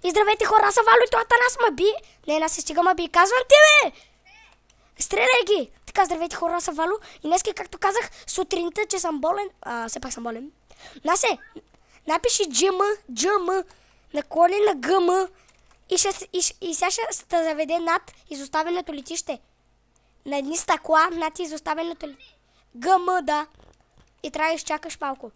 И здравейте хора, аз съм Вало и това Атанас ма би. Не, нас се стига ма би. Казвам ти, бе! Стреляй ги! Така, здравейте хора, аз съм Вало. И днес, както казах, сутринта, че съм болен. Все пак съм болен. Насе, напиши GM, наклони на ГМ и сега ще се заведе над изоставеното летище. На едни стъкла над изоставеното летище. ГМ, да. И трябва да изчакаш малко.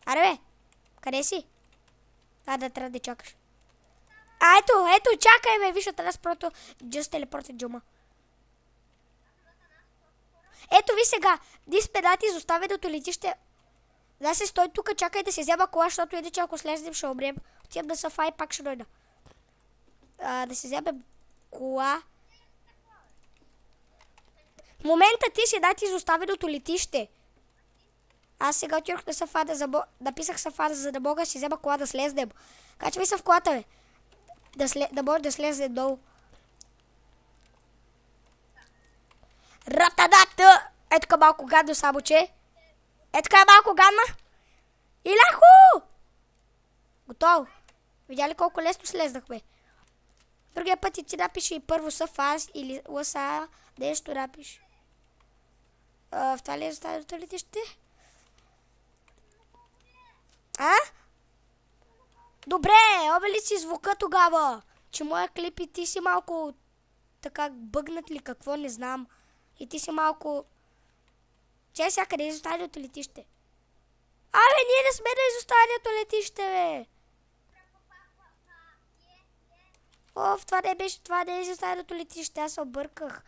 Аре бе, къде си? Да трябва да чакаш. Ето, чакай бе, виж, аз просто just телепортът джума. Ето ви сега, диспедати изоставеното летище. Да се стой тук, чакай да се взема кола, защото иначе ако слезнем ще умрем. Отивам да съфа и пак ще дойда. Да се вземе кола. В момента ти си дати изоставеното летище. Аз сега отидох на съфа да писах съфа, за да мога да си взема кола да слезнем. Качвай се в колата, бе. Да може да слезе долу. Ратадата! Е така малко гадно само, че. Е така малко гадна. Иляху! Готово. Видя ли колко лесно слезнахме? Другия път и ти напиши първо съфаз или лъса. Нещо напиши. В това ли е останалото летище? Добре, обели си звука тогава. Че моя клип и ти си малко така бъгнат ли какво, не знам. И ти си малко... Че сега къде е изостаналото летище? Ние не сме на изостаналото летище, бе. Това не е изостаналото летище, аз се обърках.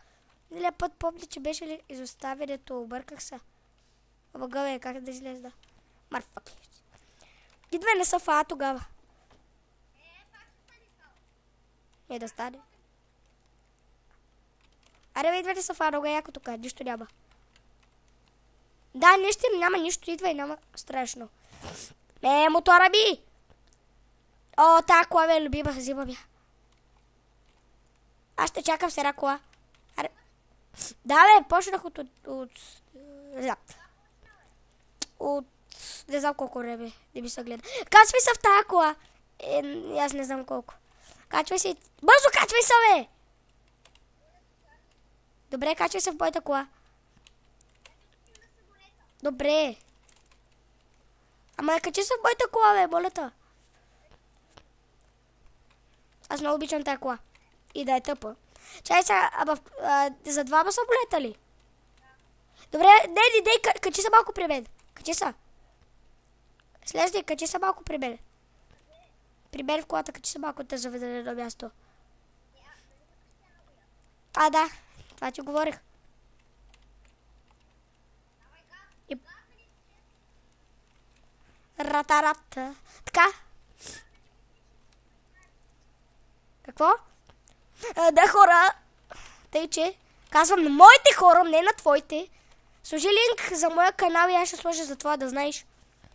Миналия път помня, че беше изоставянето, обърках се. Обага, бе, как да излезна? Марфак. Идвай на съфа тогава. Да стане. Аре, бе, идвай на съфа, много яко тук, нищо няма. Да, няма нищо, идвай, няма страшно. Мотора би! Тая кола ме е любима, взимам я. Аз ще чакам с една кола. Аре. Да, бе, почнах не знам колко време, не ми се гледа. Качвай се в тая кола. Аз не знам колко. Качвай се. Бързо качвай се, бе! Добре, качвай се в моята кола. Добре. Ама я качи се в моята кола, бе, моля те. Аз много обичам тая кола. И да е тъпа. Чай сега, за двама са болета ли? Добре, не, качи се малко при мен. Качи се. Слезни, качи се малко при мен. При мен в колата, качи се малко да заведа на едно място. Да, това ти говорих. Ратарата. Така. Какво? Да, хора. Тъй, че казвам на моите хора, не на твоите. Сложи линк за моя канал и аз ще сложа за това, да знаеш.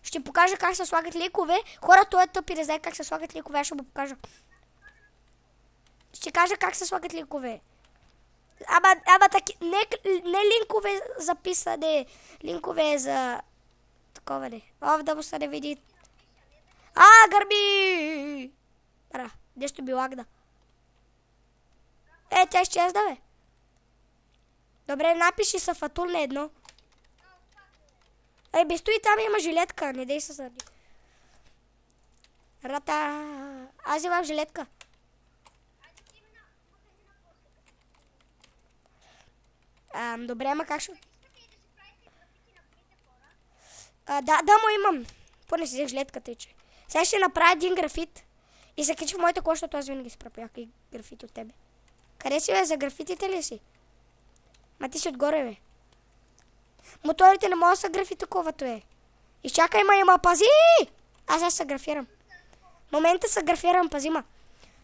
Ще покажа как се слагат ликове. Хора, той е тъп и не знае как се слагат ликове, аз ще му покажа. Ще кажа как се слагат линкове. Ама таки, не линкове за писане, линкове за такова не. Да му се не види. Гърби! Нещо би лагна. Тя изчезна, бе. Добре, напиши са фатул на едно. Бе, стои там, има жилетка, не дей се сърди. Аз имам жилетка. Добре, ама как ще... Да, му имам. Поне си взех жилетката и че. Сега ще направя един графит. И се качи в моята кола, защото аз винаги си правя и графит от тебе. Къде си, бе? За графитите ли си? Ма ти си отгоре, бе. Моторите не могат да са графитоковато, бе. Изчакай, има, пази! Аз се графирам. В момента се графирам, пази, ма.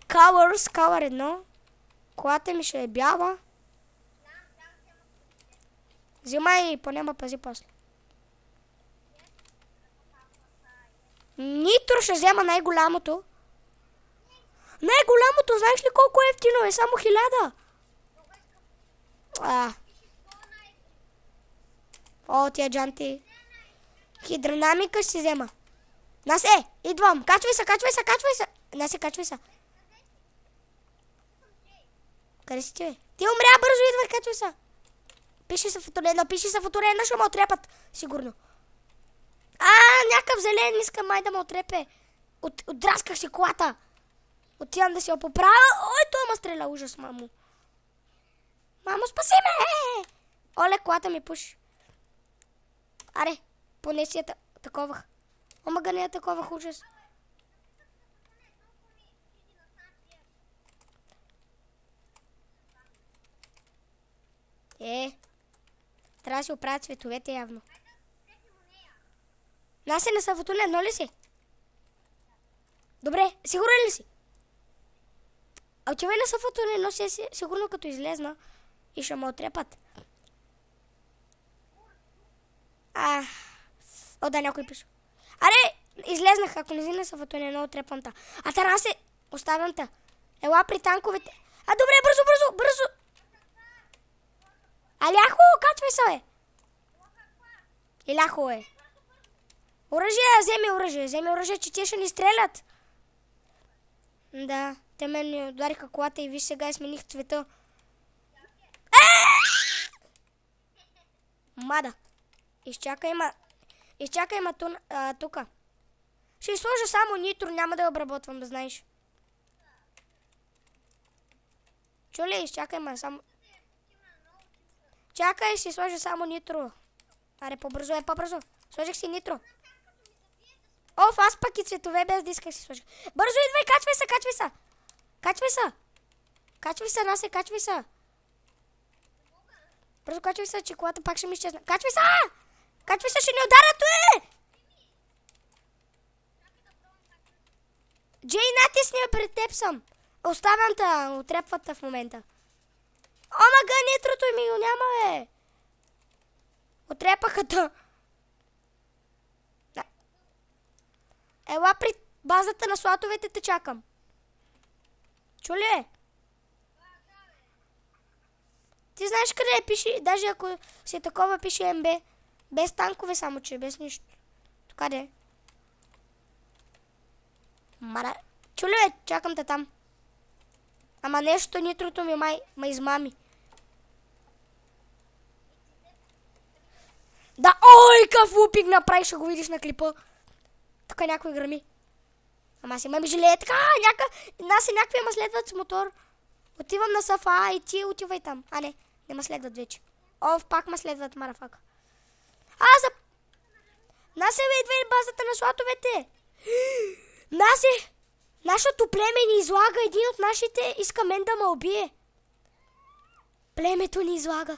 Color 1. Колата ми ще е бяла. Взимай и поне ма пази после. Нитро ще взема най-голямото. Най-голямото, знаеш ли колко е ефтино? Е само 1000. Тия джанти. Хидродинамика ще си взема. Насе, идвам. Качвай се. Насе, качвай се. Къде си ти, бе? Ти умря, бързо идвай, качвай се. Пиши се в отурена, ще ме отрепат. Сигурно. Някакъв зелен иска май да ме отрепе. Отдрасках си колата. Отивам да си я поправя. Ой, той ме стреля, ужас, мамо. Мамо, спаси ме! Оле, колата ми пуши. Аре, понеси я таковах. Омага не я таковах, ужас. Трябва да си оправят цветовете явно. Насе на сафотуне, едно ли си? Добре, сигурен ли си? Отивай на сафотуне, едно си, сигурно като излезна и ще ме отрепат. Да, някой пише. Аре, излезнах, ако не си на сафотуне, едно отрепвам та. Насе, оставям та. Ела при танковете. Добре, бързо. Аляхо, качвай се, бе. Иляхо, е. Вземи оръжие, че те ще ни стрелят. Да, те мен ми удариха колата и виж сега смених цвета. Мада. Изчакай ма тука. Ще изложа само нитро, няма да я обработвам, да знаеш. Чули, изчакай ма само. Чакай, ще сложа само нитро. Аре, по-бързо. Сложих си нитро. Аз пък и цветове без да исках си сложих. Бързо идвай, качвай се. Качвай се, Насе, качвай се. Бързо качвай се, че колата пак ще ми изчезна. Качвай се, ще ни ударят, Джей, натисни пред теб съм. Оставям та, отрепвата в момента. Омага, нитрото ми го няма, бе. Отрепаха та. Ела при базата на слотовете те чакам. Чули? Ти знаеш къде пише, даже ако си такова пише МБ. Без танкове само, че без нищо. Къде? Чули, бе, чакам те там. Ама нещо нитрото ми ма измами. Да, ой, какъв лупик направи, ще го видиш на клипа. Тук някой грами. Ама си мами жилет, Насе някакви ма следват с мотор. Отивам на сафа и ти отивай там. Не ма следват вече. Пак ма следват, марафака. Насе, идвай базата на слотовете. Насе, нашето племе ни излага, един от нашите иска мен да ме убие. Племето ни излага.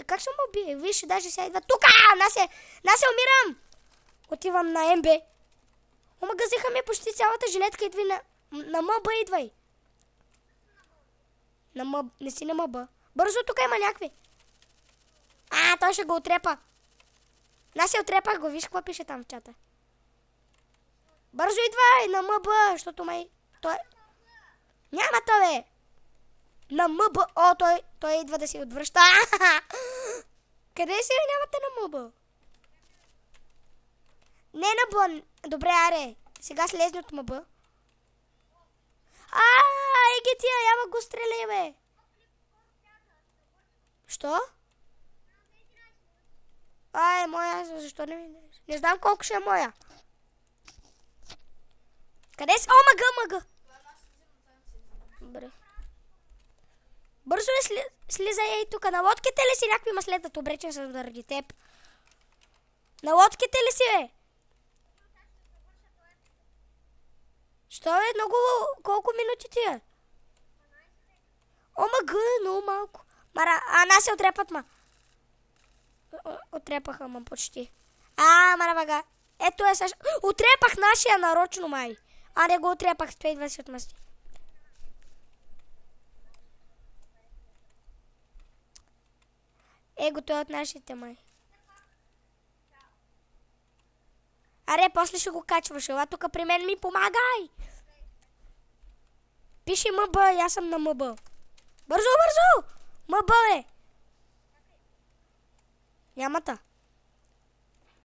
Как ще ме убие? Виж, даже сега идва тука! Насе, умирам! Отивам на МБ. Омагазиха ми почти цялата жилетка, идвай на МБ, идвай. Не си на МБ. Бързо, тук има някакви. Той ще го отрепа. Насе, отрепах го, виж какво пише там в чата. Бързо идвай на МБ, защото той... Няма то, бе! На МБ. Той идва да си отвръща. Къде си, бе? Нямате на МБ? Не на Б. Добре, аре. Сега слезни от МБ. Еги тия, яма го стреляй, бе. Що? Моя, защо не ми... Не знам колко ще е моя. Къде си? Мъга. Добре. Бързо ли слизай тук? На лодките ли си? Някакви ма следват, обречен съм заради теб. На лодките ли си, бе? Що, бе? Много... Колко минути ти е? Мъга, много малко. Насе, отрепат ма. Отрепаха ма почти. Маравага. Ето е Саша. Отрепах нашия нарочно, май. Не го отрепах, той идва си отмъсти. Той от нашите, май. Аре, после ще го качваш. Ела тук при мен ми помагай. Пиши МБ, аз съм на МБ. Бързо! МБ, бе! Нямата.